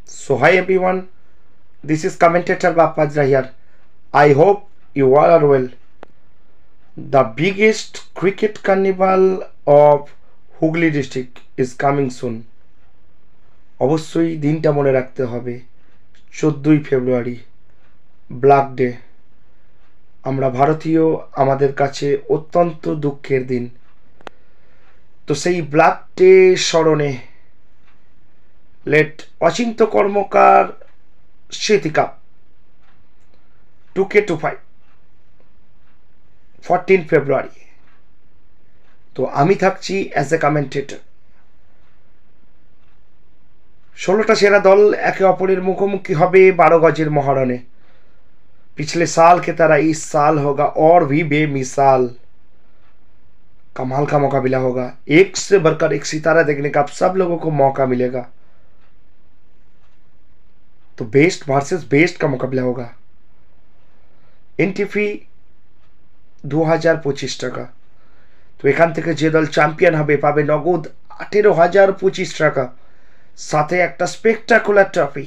So hi everyone, this is commentator Bapajra here. I hope you all are well. The biggest cricket carnival of Hooghly district is coming soon. অবশ্যই দিনটা মনে রাখতে হবে 14ই ফেব্রুয়ারি black day. আমরা ভারতীয়, আমাদের কাছে অত্যন্ত দুঃখের দিন। তো সেই ব্ল্যাক ডে স্মরণে late Achinta Karmakar Smriti cup 2K25 14 ফেব্রুয়ারি। তো আমি থাকছি অ্যাজ এ কমেন্টেটর। 16টা সেরা দল একে অপরের মুখোমুখি হবে 12 गज মহারণে। पिछले साल के तरह इस साल होगा और भी बेमिसाल। कमाल का मुकाबला होगा, एक से बढ़कर एक सितारा देखने का आप सब लोगों को मौका मिलेगा। तो बेस्ट वर्सेस बेस्ट का मुकाबला होगा। एंट्री 2025 টাকা। তো এখান থেকে যে দল চ্যাম্পিয়ন হবে পাবে নগদ 18,025 টাকা, সাথে একটা স্পেকটাকুলার ট্রফি।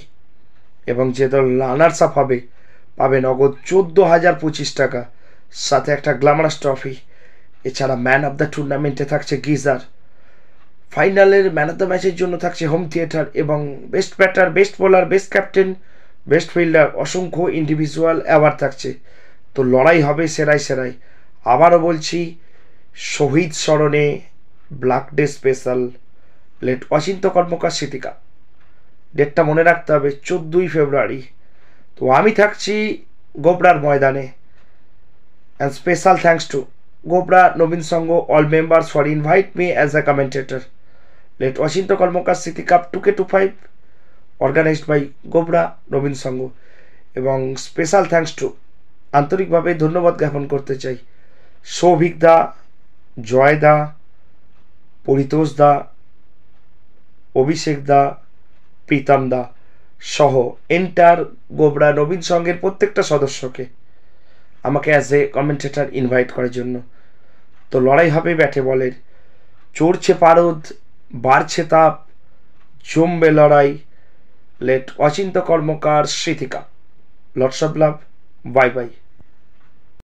এবং যে দল রানার্স আপ হবে পাবে নগদ 14,025 টাকা, সাথে একটা গ্ল্যামারাস ট্রফি। এছাড়া ম্যান অফ দ্য টুর্নামেন্টে থাকছে গিজার। ফাইনালের ম্যান অফ দ্য ম্যাচের জন্য থাকছে হোম থিয়েটার এবং best batter, best bowler, best captain, best fielder, অসংখ্য ইন্ডিভিজুয়াল অ্যাওয়ার্ড থাকছে। তো লড়াই হবে সেরাই সেরাই। আবারও বলছি, শহীদ স্মরণে black day special late Achinta Karmakar স্মৃতিকা। ডেটটা মনে রাখতে হবে 14ই ফেব্রুয়ারি। তো আমি থাকছি গোবরার ময়দানে। And special thanks to Gobra Nabin Sangha all members for invite me as a commentator. Late Achinta Karmakar Smriti cup 2K25 organised by Gobra Nabin Sangha. এবং স্পেশাল থ্যাঙ্কস টু, আন্তরিকভাবে ধন্যবাদ জ্ঞাপন করতে চাই সৌভিক দা, জয় দা, পরিতোষ দা, অভিষেক দা, প্রীতম দা সহ এন্টার গোবরা নবীন সংঘের প্রত্যেকটা সদস্যকে আমাকে অ্যাজ এ কমেন্টেটর ইনভাইট করার জন্য। তো লড়াই হবে ব্যাটে বলের, চড়ছে পারদ, বাড়ছে তাপ, জমবে লড়াই। লেট অচিন্ত কর্মকার স্মৃতিকা। Lots of love, bye by.